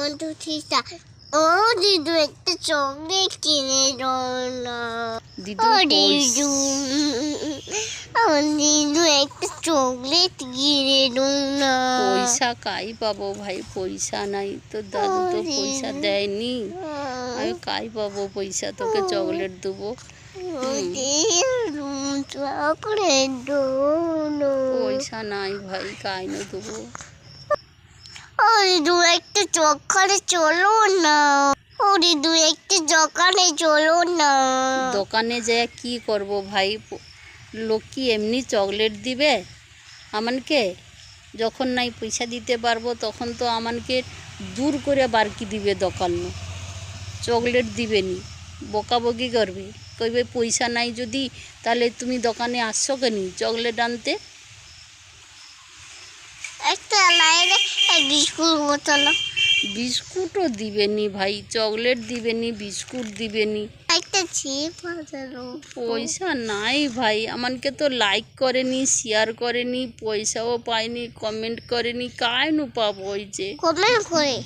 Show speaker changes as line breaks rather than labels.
অন্তঠিতা ও দিদু একটা চকলেট কিনে দাও না।
দিদু
দিদু আমার দিদু একটা চকলেট কিনে দাও না।
পয়সা কাই পাবো ভাই, পয়সা নাই তো, দাদু তো পয়সা দেয়নি, আমি কাই পাবো পয়সা তোকে চকলেট দেবো?
চকলেট দাও না।
পয়সা নাই ভাই, কাই না দেবো।
দিদু একটা দোকানে চলো না। দিদু একটা দোকানে চলো না।
দোকানে যেয়ে কি করব ভাই? লোক কি এমনি চকলেট দিবে আমানকে? যখন নাই পয়সা দিতে পারবো তখন তো আমানকে দূর করে বারকি দিবে দোকান, চকলেট দিবে নি, বকাবকি করবে, কইবে পয়সা নাই যদি তাহলে তুমি দোকানে আসছো কেন চকলেট আনতে?
একটা লাইনে বিস্কুট বোতল,
বিস্কুটও দিবে নি ভাই, চকলেট দিবে নি, বিস্কুট দিবে নি।
একটা চিপ বাজানো।
পয়সা নাই ভাই, আমানকে তো লাইক করেনি, শেয়ার করেনি, পয়সাও পায়নি, কমেন্ট করেনি, কায় নু পাবো? ওই যে
কমেন্ট করে